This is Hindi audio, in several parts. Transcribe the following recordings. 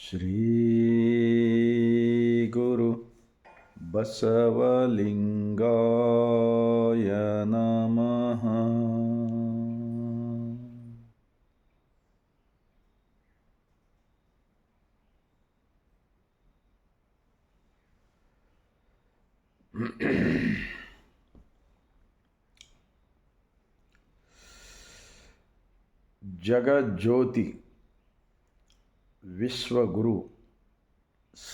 ಶ್ರೀ ಗುರು ಬಸವಲಿಂಗಾಯ ನಮಃ. ಜಗಜ್ಯೋತಿ ವಿಶ್ವಗುರು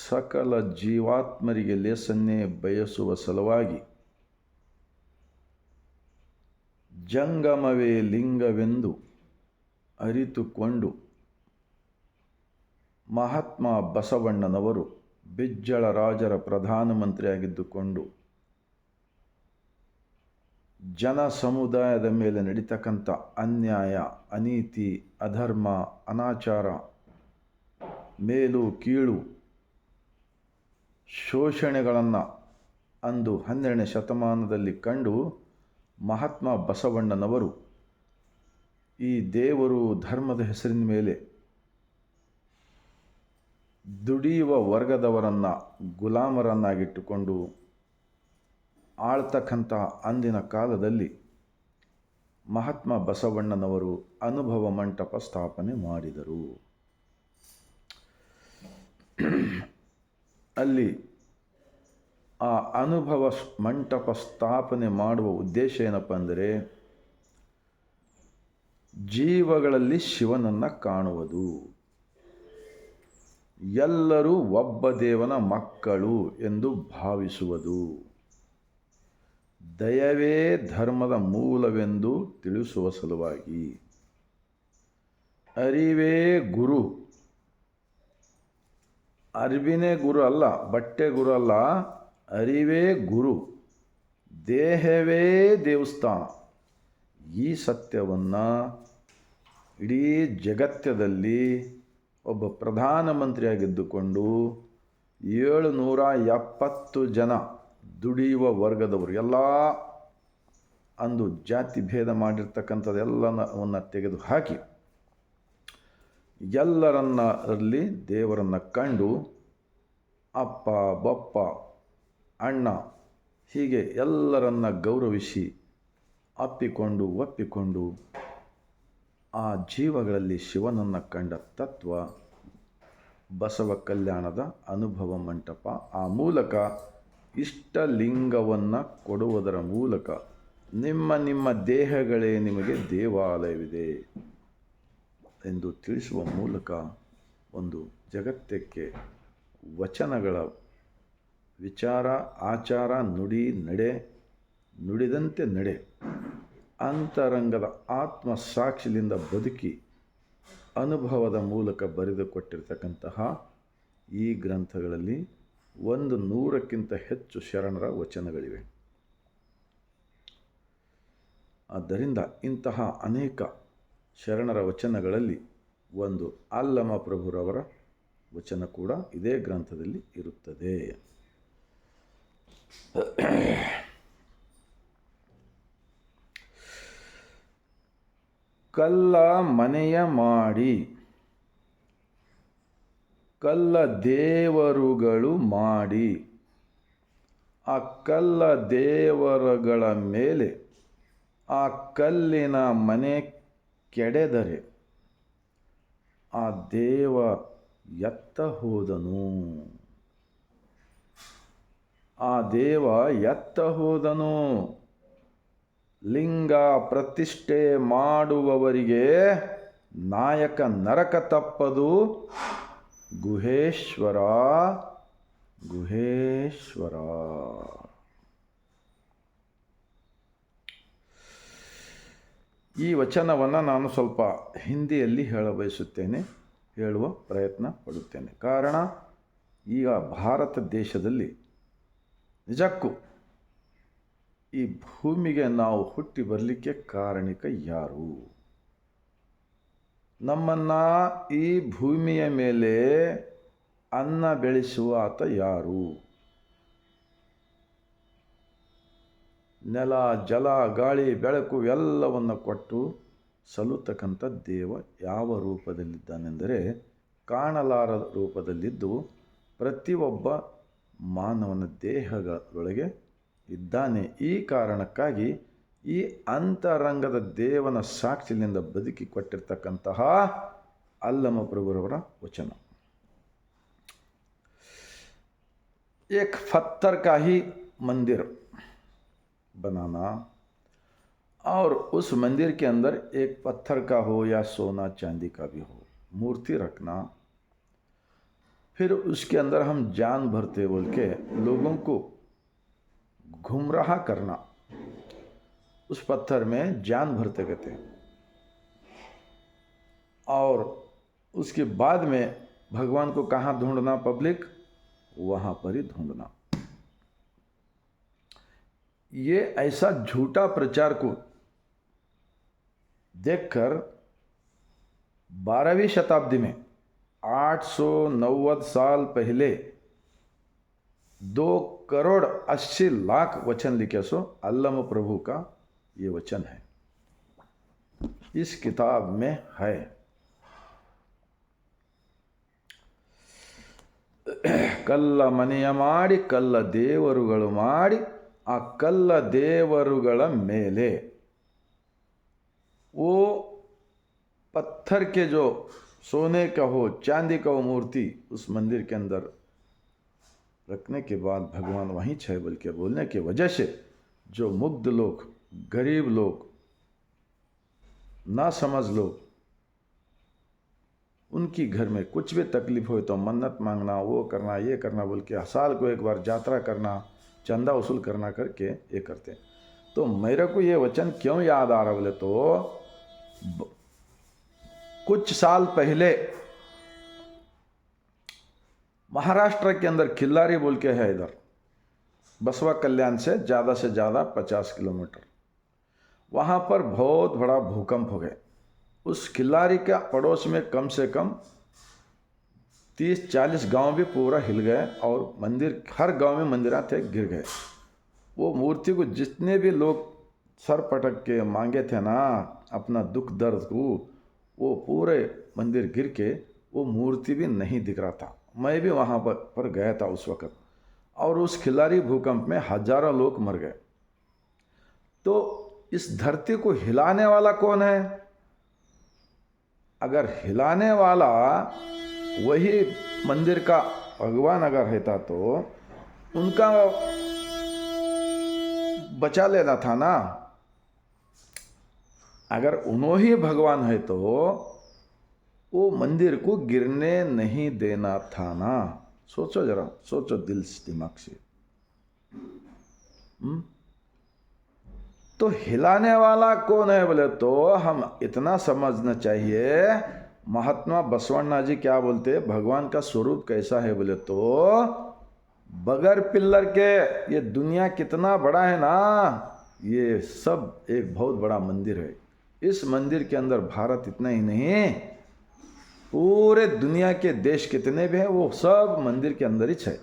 ಸಕಲ ಜೀವಾತ್ಮರಿಗೆ ಲೇಸನ್ನೇ ಬಯಸುವ ಸಲುವಾಗಿ ಜಂಗಮವೇ ಲಿಂಗವೆಂದು ಅರಿತುಕೊಂಡು ಮಹಾತ್ಮ ಬಸವಣ್ಣನವರು ಬಿಜ್ಜಳ ರಾಜರ ಪ್ರಧಾನಮಂತ್ರಿಯಾಗಿದ್ದುಕೊಂಡು ಜನ ಸಮುದಾಯದ ಮೇಲೆ ನಡೀತಕ್ಕಂಥ ಅನ್ಯಾಯ, ಅನೀತಿ, ಅಧರ್ಮ, ಅನಾಚಾರ, ಮೇಲು ಕೀಳು, ಶೋಷಣೆಗಳನ್ನು ಅಂದು 12ನೇ ಶತಮಾನದಲ್ಲಿ ಕಂಡು ಮಹಾತ್ಮ ಬಸವಣ್ಣನವರು ಈ ದೇವರು ಧರ್ಮದ ಹೆಸರಿನ ಮೇಲೆ ದುಡಿಯುವ ವರ್ಗದವರನ್ನು ಗುಲಾಮರನ್ನಾಗಿಟ್ಟುಕೊಂಡು ಆಳ್ತಕ್ಕಂಥ ಅಂದಿನ ಕಾಲದಲ್ಲಿ ಮಹಾತ್ಮ ಬಸವಣ್ಣನವರು ಅನುಭವ ಮಂಟಪ ಸ್ಥಾಪನೆ ಮಾಡಿದರು. ಅಲ್ಲಿ ಆ ಅನುಭವ ಮಂಟಪ ಸ್ಥಾಪನೆ ಮಾಡುವ ಉದ್ದೇಶ ಏನಪ್ಪ ಅಂದರೆ ಜೀವಗಳಲ್ಲಿ ಶಿವನನ್ನು ಕಾಣುವುದು. ಎಲ್ಲರೂ ಒಬ್ಬ ದೇವನ ಮಕ್ಕಳು ಎಂದು ಭಾವಿಸುವುದು. ದಯವೇ ಧರ್ಮದ ಮೂಲವೆಂದು ತಿಳಿಸುವ ಸಲುವಾಗಿ ಅರಿವೇ ಗುರು, ಅರಿವಿನೇ ಗುರು ಅಲ್ಲ, ಬಟ್ಟೆ ಗುರು ಅಲ್ಲ, ಅರಿವೇ ಗುರು, ದೇಹವೇ ದೇವಸ್ಥಾನ. ಈ ಸತ್ಯವನ್ನು ಇಡೀ ಜಗತ್ತದಲ್ಲಿ ಒಬ್ಬ ಪ್ರಧಾನಮಂತ್ರಿಯಾಗಿದ್ದುಕೊಂಡು 770 ಜನ ದುಡಿಯುವ ವರ್ಗದವರು, ಎಲ್ಲ ಅಂದು ಜಾತಿ ಭೇದ ಮಾಡಿರ್ತಕ್ಕಂಥದ್ದೆಲ್ಲವನ್ನು ತೆಗೆದು ಹಾಕಿ ಎಲ್ಲರನ್ನಲ್ಲಿ ದೇವರನ್ನು ಕಂಡು ಅಪ್ಪ, ಬಪ್ಪ, ಅಣ್ಣ ಹೀಗೆ ಎಲ್ಲರನ್ನ ಗೌರವಿಸಿ ಒಪ್ಪಿಕೊಂಡು ಆ ಜೀವಗಳಲ್ಲಿ ಶಿವನನ್ನು ಕಂಡ ತತ್ವ ಬಸವ ಕಲ್ಯಾಣದ ಅನುಭವ ಮಂಟಪ. ಆ ಮೂಲಕ ಇಷ್ಟಲಿಂಗವನ್ನು ಕೊಡುವುದರ ಮೂಲಕ ನಿಮ್ಮ ದೇಹಗಳೇ ನಿಮಗೆ ದೇವಾಲಯವಿದೆ ಎಂದು ತಿಳಿಸುವ ಮೂಲಕ ಒಂದು ಜಗತ್ತಕ್ಕೆ ವಚನಗಳ ವಿಚಾರ, ಆಚಾರ, ನುಡಿ, ನಡೆ, ನುಡಿದಂತೆ ನಡೆ, ಅಂತರಂಗದ ಆತ್ಮ ಸಾಕ್ಷಿಯಿಂದ ಬದುಕಿ ಅನುಭವದ ಮೂಲಕ ಬರೆದುಕೊಟ್ಟಿರ್ತಕ್ಕಂತಹ ಈ ಗ್ರಂಥಗಳಲ್ಲಿ 100ಕ್ಕಿಂತ ಹೆಚ್ಚು ಶರಣರ ವಚನಗಳಿವೆ. ಆದ್ದರಿಂದ ಇಂತಹ ಅನೇಕ ಶರಣರ ವಚನಗಳಲ್ಲಿ ಒಂದು ಅಲ್ಲಮ ಪ್ರಭುರವರ ವಚನ ಕೂಡ ಇದೇ ಗ್ರಂಥದಲ್ಲಿ ಇರುತ್ತದೆ. ಕಲ್ಲ ಮನೆಯ ಮಾಡಿ ಕಲ್ಲ ದೇವರುಗಳು ಮಾಡಿ ಆ ಕಲ್ಲ ದೇವರುಗಳ ಮೇಲೆ ಆ ಕಲ್ಲಿನ ಮನೆ ಕೆಡೆದರೆ ಆ ದೇವ ಎತ್ತ ಹೋದನು. ಆ ದೇವ ಎತ್ತ ಹೋದನು. ಲಿಂಗ ಪ್ರತಿಷ್ಠೆ ಮಾಡುವವರಿಗೆ ನಾಯಕ ನರಕ ತಪ್ಪದು. ಗುಹೇಶ್ವರ ಗುಹೇಶ್ವರ. ಈ ವಚನವನ್ನು ನಾನು ಸ್ವಲ್ಪ ಹಿಂದಿಯಲ್ಲಿ ಹೇಳುವ ಪ್ರಯತ್ನ ಪಡುತ್ತೇನೆ. ಕಾರಣ ಈಗ ಭಾರತ ದೇಶದಲ್ಲಿ ನಿಜಕ್ಕೂ ಈ ಭೂಮಿಗೆ ನಾವು ಹುಟ್ಟಿ ಬರಲಿಕ್ಕೆ ಕಾರಣಿಕ ಯಾರು? ನಮ್ಮನ್ನು ಈ ಭೂಮಿಯ ಮೇಲೆ ಅನ್ನ ಬೆಳೆಸುವ ಆತ ಯಾರು? ನೆಲ, ಜಲ, ಗಾಳಿ, ಬೆಳಕು ಎಲ್ಲವನ್ನು ಕೊಟ್ಟು ಸಲ್ಲುತ್ತಕ್ಕಂಥ ದೇವ ಯಾವ ರೂಪದಲ್ಲಿದ್ದಾನೆಂದರೆ ಕಾಣಲಾರ ರೂಪದಲ್ಲಿದ್ದು ಪ್ರತಿಯೊಬ್ಬ ಮಾನವನ ದೇಹದೊಳಗೆ ಇದ್ದಾನೆ. ಈ ಕಾರಣಕ್ಕಾಗಿ ಈ ಅಂತರಂಗದ ದೇವನ ಸಾಕ್ಷಿಯಿಂದ ಬದುಕಿ ಕೊಟ್ಟಿರ್ತಕ್ಕಂತಹ ಅಲ್ಲಮ ಪ್ರಭುರವರ ವಚನ. एक पत्थर का ही मंदिर बनाना और उस मंदिर के अंदर एक पत्थर का हो या सोना चांदी का भी हो मूर्ति रखना, फिर उसके अंदर हम जान भरते बोल के लोगों को गुमराह करना, उस पत्थर में जान भरते कहते हैं, और उसके बाद में भगवान को कहाँ ढूंढना, पब्लिक वहां पर ही ढूंढना। ये ऐसा झूठा प्रचार को देखकर 12वीं शताब्दी में 890 साल पहले 2,80,00,000 वचन लिखे सो अल्लम प्रभु का ये वचन है, इस किताब में है। ಕಲ್ಲ ಮನೆಯ ಮಾಡಿ ಕಲ್ಲ ದೇವರುಗಳು ಮಾಡಿ ಆ ಕಲ್ಲ ದೇವರುಗಳ ಮೇಲೆ वो पत्थर के जो सोने का हो चांदी का हो मूर्ति उस मंदिर के अंदर रखने के बाद भगवान वहीं छह बोल के बोलने की वजह से जो मुग्ध लोग, गरीब लोग, ना समझ लोग, उनकी घर में कुछ भी तकलीफ हो तो मन्नत मांगना, वो करना, ये करना बोल के साल को एक बार यात्रा करना, चंदा वसूल करना करके ये करते। तो मेरे को ये वचन क्यों याद आ रहा बोले तो कुछ साल पहले महाराष्ट्र के अंदर खिल्लारी बोल के है, इधर बसवा कल्याण से ज़्यादा 50 किलोमीटर, वहाँ पर बहुत बड़ा भूकंप हो गया। उस खिल्लारी का पड़ोस में कम से कम 30-40 गांव भी पूरा हिल गए और मंदिर, हर गांव में मंदिर थे गिर गए। वो मूर्ति को जितने भी लोग सर पटक के मांगे थे ना अपना दुख दर्द को, वो पूरे मंदिर गिर के वो मूर्ति भी नहीं दिख रहा था। मैं भी वहाँ पर गया था उस वक़्त, और उस खिल्लारी भूकंप में हजारों लोग मर गए। तो इस धरती को हिलाने वाला कौन है? अगर हिलाने वाला वही मंदिर का भगवान अगर रहता तो उनका बचा लेना था ना। अगर उन्हों ही भगवान है तो वो मंदिर को गिरने नहीं देना था ना। सोचो जरा, सोचो दिल से, दिमाग से। तो हिलाने वाला कौन है बोले तो हम इतना समझना चाहिए, महात्मा बसवण्णा जी क्या बोलते, भगवान का स्वरूप कैसा है बोले तो बगैर पिल्लर के ये दुनिया कितना बड़ा है ना, ये सब एक बहुत बड़ा मंदिर है। इस मंदिर के अंदर भारत इतना ही नहीं, पूरे दुनिया के देश कितने भी हैं वो सब मंदिर के अंदर ही है।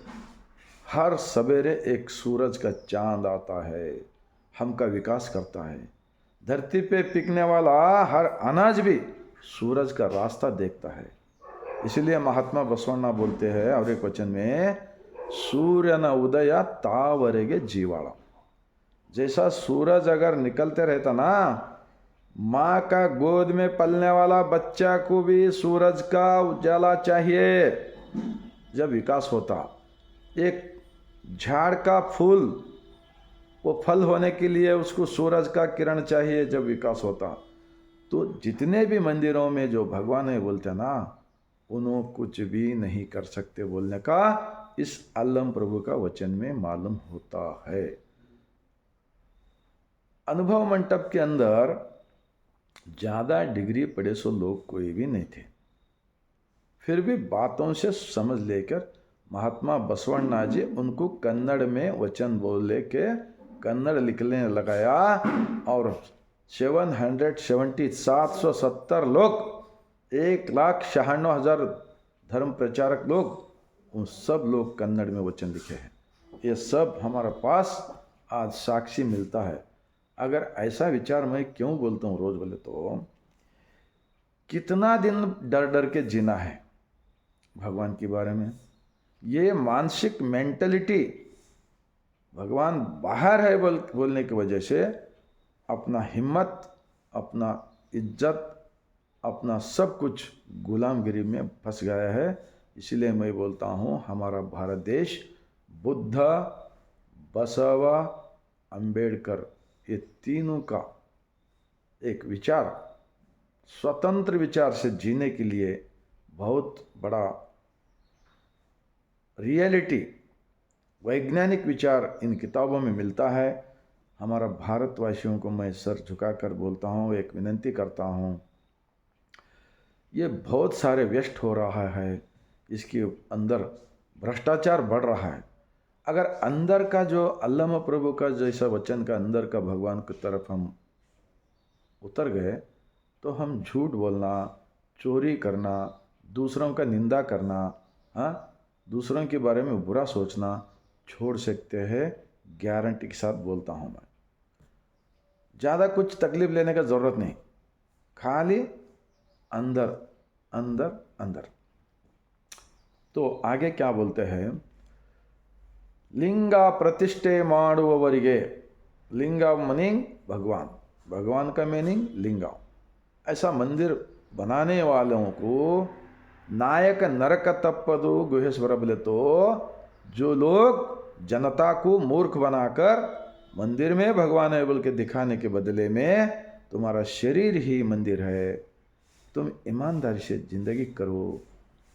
हर सवेरे एक सूरज का चांद आता है, हमका विकास करता है। धरती पे पिकने वाला हर अनाज भी सूरज का रास्ता देखता है। इसलिए महात्मा बसवण्णा बोलते हैं और एक वचन में, सूर्यನ उदय तावरेगे जीवाड़ा। जैसा सूरज अगर निकलते रहता ना, माँ का गोद में पलने वाला बच्चा को भी सूरज का उजाला चाहिए जब विकास होता। एक झाड़ का फूल, वो फल होने के लिए उसको सूरज का किरण चाहिए जब विकास होता। तो जितने भी मंदिरों में जो भगवान है बोलते हैं ना, उन्होंने कुछ भी नहीं कर सकते बोलने का इस अल्लम प्रभु का वचन में मालूम होता है। अनुभव मंडप के अंदर ज़्यादा डिग्री पढ़े सो लोग कोई भी नहीं थे, फिर भी बातों से समझ लेकर महात्मा बसवण्णा जी उनको कन्नड़ में वचन बोले के कन्नड़ लिखने लगाया, और 770 लोग, 1,96,000 धर्म प्रचारक लोग, उन सब लोग कन्नड़ में वचन लिखे हैं। ये सब हमारे पास आज साक्षी मिलता है। अगर ऐसा विचार मैं क्यों बोलता हूँ रोज बोले तो, कितना दिन डर डर के जीना है, भगवान के बारे में। ये मानसिक मेंटलिटी भगवान बाहर है बोलने की वजह से अपना हिम्मत, अपना इज्जत, अपना सब कुछ गुलामगिरी में फंस गया है। इसलिए मैं बोलता हूँ हमारा भारत देश बुद्ध, बसवा, अंबेडकर ये तीनों का एक विचार, स्वतंत्र विचार से जीने के लिए बहुत बड़ा रियलिटी, वैज्ञानिक विचार इन किताबों में मिलता है। हमारा भारतवासियों को मैं सर झुकाकर बोलता हूँ, एक विनती करता हूँ, ये बहुत सारे व्यस्त हो रहा है, इसके अंदर भ्रष्टाचार बढ़ रहा है। अगर अंदर का जो अल्लामा प्रभु का जैसा वचन का अंदर का भगवान की तरफ हम उतर गए तो हम झूठ बोलना, चोरी करना, दूसरों का निंदा करना, हाँ, दूसरों के बारे में बुरा सोचना छोड़ सकते हैं। गारंटी के साथ बोलता हूँ मैं। ज़्यादा कुछ तकलीफ लेने का ज़रूरत नहीं, खाली अंदर अंदर अंदर। तो आगे क्या बोलते हैं, लिंगा प्रतिष्ठे ಮಾಡುವವರಿಗೆ, लिंगा मीनिंग भगवान, भगवान का मीनिंग लिंगा। ऐसा मंदिर बनाने वालों को नायक नरक तप्पदु गुहेश्वर बोले तो जो लोग जनता को मूर्ख बनाकर मंदिर में भगवान है बोल के दिखाने के बदले में तुम्हारा शरीर ही मंदिर है, तुम ईमानदारी से जिंदगी करो,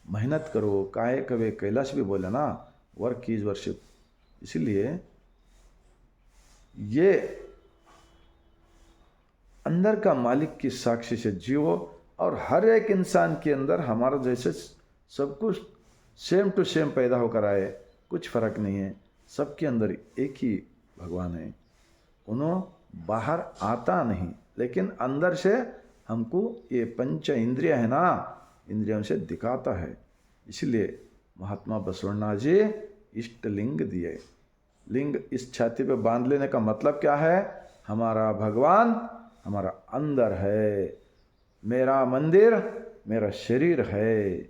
मेहनत करो, काहे कवे कैलाश भी बोले ना, वर्क कीज वर्शिप। इसलिए ये अंदर का मालिक की साक्षी से जियो और हर एक इंसान के अंदर हमारा जैसे सब कुछ सेम टू सेम पैदा होकर आए, कुछ फर्क नहीं है, सबके अंदर एक ही भगवान है। उन्होंने बाहर आता नहीं, लेकिन अंदर से हमको ये पंच इंद्रिय है ना, इंद्रियों से दिखाता है। इसलिए महात्मा बसवण्णा जी इष्ट लिंग दिए। लिंग इस छाती पे बांध लेने का मतलब क्या है, हमारा भगवान हमारा अंदर है, मेरा मंदिर मेरा शरीर है,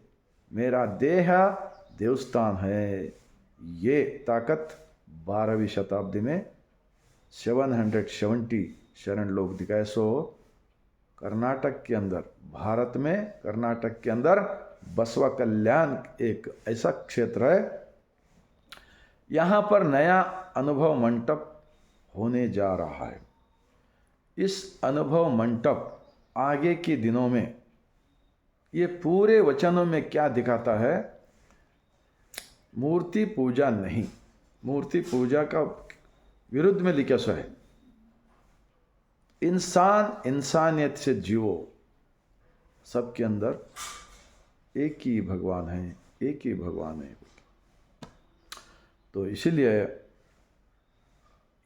मेरा देह देवस्थान है। ये ताकत 12वीं शताब्दी में 770 शरण लोग दिखाए। सो कर्नाटक के अंदर, भारत में कर्नाटक के अंदर बसवा कल्याण एक ऐसा क्षेत्र है, यहाँ पर नया अनुभव मंडप होने जा रहा है। इस अनुभव मंडप आगे के दिनों में ये पूरे वचनों में क्या दिखाता है, मूर्ति पूजा नहीं, मूर्ति पूजा का विरुद्ध में लिखा सो है, इंसान इंसानियत से जियो, सबके अंदर एक ही भगवान है, एक ही भगवान है। तो इसीलिए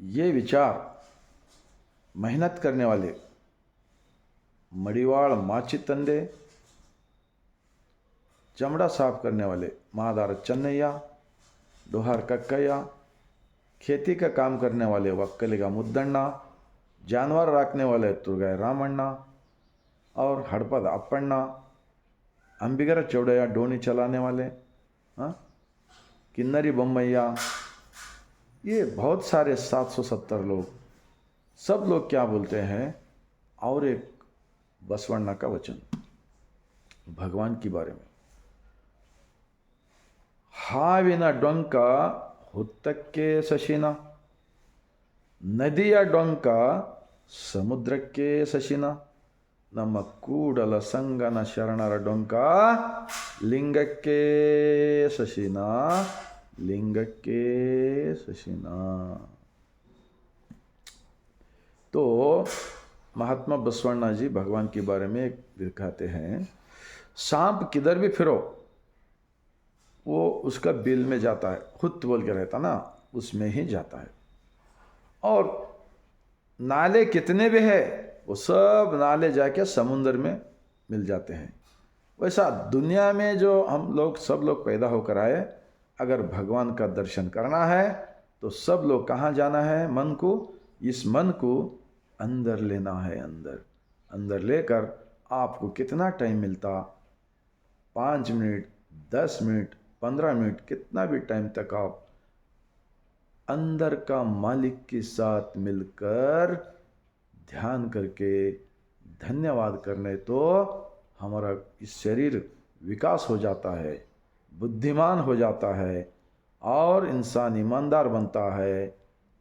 ये विचार मेहनत करने वाले मड़ीवाड़ माची तंदे, चमड़ा साफ करने वाले महादार चन्नैया, डोहार कक्कैया, खेती का काम करने वाले वक्कलिगा मुद्दण्णा, जानवर रखने वाले तुर्गाय रामण्णा और हड़पद अप्पण्णा, अंबिगर चौड़ैया डोनी चलाने वाले, हाँ, किन्नरी बम्मैया, ये बहुत सारे 770 लोग, सब लोग क्या बोलते हैं। और एक बसवण्णा का वचन भगवान के बारे में, ಹಾವಿನ ಡೊಂಕ ಹುತ್ತಕ್ಕೆ ಸಶಿನ, ನದಿಯ ಡೊಂಕ ಸಮುದ್ರಕ್ಕೆ ಸಶಿನ, ನಮ್ಮ ಕೂಡಲ ಸಂಗನ ಶರಣರ ಡೊಂಕ ಲಿಂಗಕ್ಕೆ ಸಶಿನ, लिंगಕ್ಕೆ सशिना। तो महात्मा बसवण्णा जी भगवान के बारे में दिखाते हैं, सांप किधर भी फिरो वो उसका बिल में जाता है, खुद बोल के रहता ना, उसमें ही जाता है। और नाले कितने भी है वो सब नाले जाके समुद्र में मिल जाते हैं। वैसा दुनिया में जो हम लोग सब लोग पैदा होकर आए, अगर भगवान का दर्शन करना है तो सब लोग कहाँ जाना है, मन को, इस मन को अंदर लेना है। अंदर अंदर लेकर आपको कितना टाइम मिलता, 5 मिनट 10 मिनट 15 मिनट कितना भी टाइम तक आप अंदर का मालिक के साथ मिलकर ध्यान करके धन्यवाद करने तो हमारा इस शरीर विकास हो जाता है, बुद्धिमान हो जाता है और इंसान ईमानदार बनता है।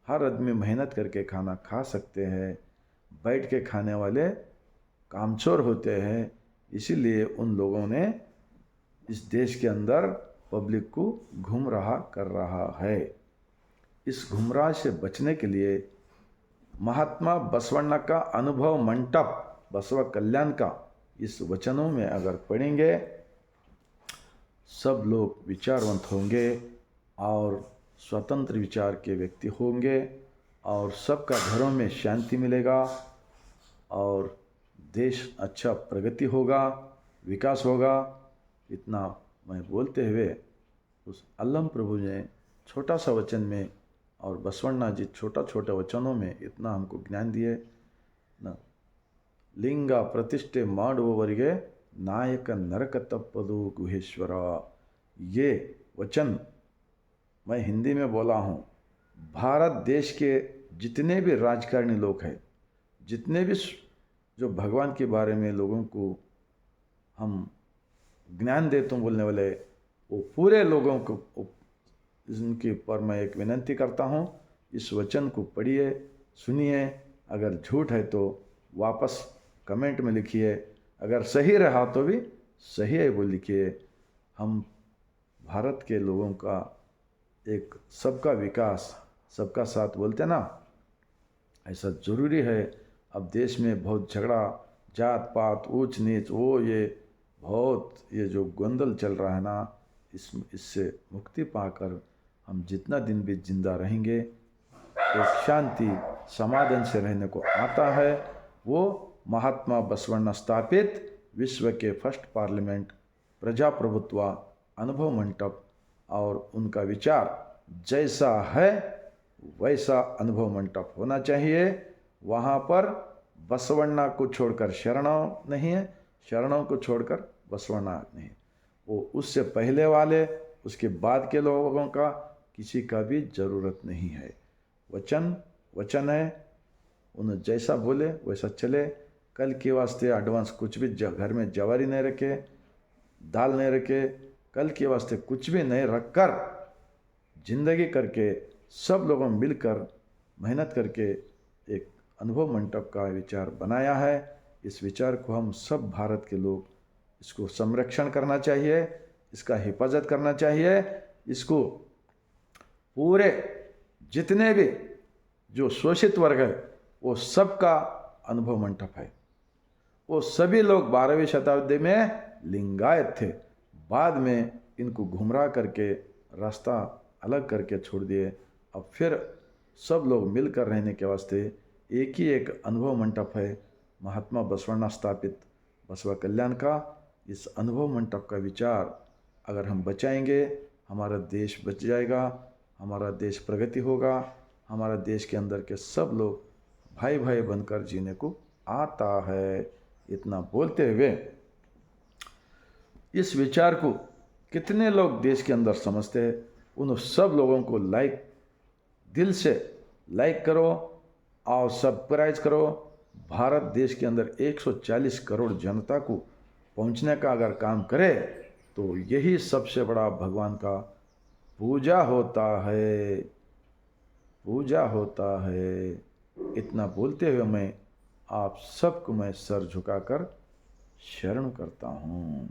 हर आदमी मेहनत करके खाना खा सकते हैं। बैठ के खाने वाले कामचोर होते हैं। इसीलिए उन लोगों ने इस देश के अंदर पब्लिक को गुमराह कर रहा है। इस गुमराह से बचने के लिए महात्मा बसवण्णा का अनुभव मंटप बसव कल्याण का इस वचनों में अगर पढ़ेंगे सब लोग विचारवंत होंगे और स्वतंत्र विचार के व्यक्ति होंगे और सबका घरों में शांति मिलेगा और देश अच्छा प्रगति होगा, विकास होगा। इतना मैं बोलते हुए उस अल्लम प्रभु ने छोटा सा वचन में और बसवण्णा जी छोटा छोटे वचनों में इतना हमको ज्ञान दिए न। लिंग प्रतिष्ठे ಮಾಡುವವರಿಗೆ नायक नरक तप्पदु गुहेश्वर। ये वचन मैं हिंदी में बोला हूँ। भारत देश के जितने भी राजकारणी लोग हैं, जितने भी जो भगवान के बारे में लोगों को हम ज्ञान देते हैं बोलने वाले, वो पूरे लोगों को इनके पर मैं एक विनंती करता हूँ, इस वचन को पढ़िए, सुनिए। अगर झूठ है तो वापस कमेंट में लिखिए, अगर सही रहा तो भी सही है वो लिखिए। हम भारत के लोगों का एक सबका विकास सबका साथ बोलते ना, ऐसा ज़रूरी है। अब देश में बहुत झगड़ा, जात पात, ऊंच नीच, वो ये बहुत ये जो गोंदल चल रहा है ना, इससे मुक्ति पाकर हम जितना दिन भी जिंदा रहेंगे, एक शांति समाधान से रहने को आता है। वो महात्मा बसवण्णा स्थापित विश्व के फर्स्ट पार्लियामेंट प्रजाप्रभुत्व अनुभव मंडप और उनका विचार जैसा है वैसा अनुभव मंडप होना चाहिए। वहाँ पर बसवण्णा को छोड़कर शरणों नहीं है, शरणों को छोड़कर बसवण्णा नहीं। वो उससे पहले वाले उसके बाद के लोगों का किसी का भी ज़रूरत नहीं है। वचन वचन है, उन्हें जैसा बोले वैसा चले। कल के वास्ते एडवांस कुछ भी घर में जवारी नहीं रखे, दाल नहीं रखे, कल के वास्ते कुछ भी नहीं रखकर जिंदगी करके सब लोगों मिलकर मेहनत करके एक अनुभव मंडप का विचार बनाया है। इस विचार को हम सब भारत के लोग इसको संरक्षण करना चाहिए, इसका हिफाजत करना चाहिए। इसको पूरे जितने भी जो शोषित वर्ग है वो सबका अनुभव मंडप है। वो सभी लोग 12वीं शताब्दी में लिंगायत थे, बाद में इनको गुमराह करके रास्ता अलग करके छोड़ दिए। अब फिर सब लोग मिलकर रहने के वास्ते एक ही एक अनुभव मंडप है, महात्मा बसवण्णा स्थापित बसवा कल्याण का। इस अनुभव मंडप का विचार अगर हम बचाएंगे, हमारा देश बच जाएगा, हमारा देश प्रगति होगा, हमारा देश के अंदर के सब लोग भाई भाई बनकर जीने को आता है। इतना बोलते हुए इस विचार को कितने लोग देश के अंदर समझते हैं, उन सब लोगों को दिल से लाइक करो और सब्सक्राइब करो। भारत देश के अंदर 140 करोड़ जनता को पहुंचने का अगर काम करे तो यही सबसे बड़ा भगवान का पूजा होता है, पूजा होता है। इतना बोलते हुए मैं आप सबको मैं सर झुकाकर शरण करता हूँ।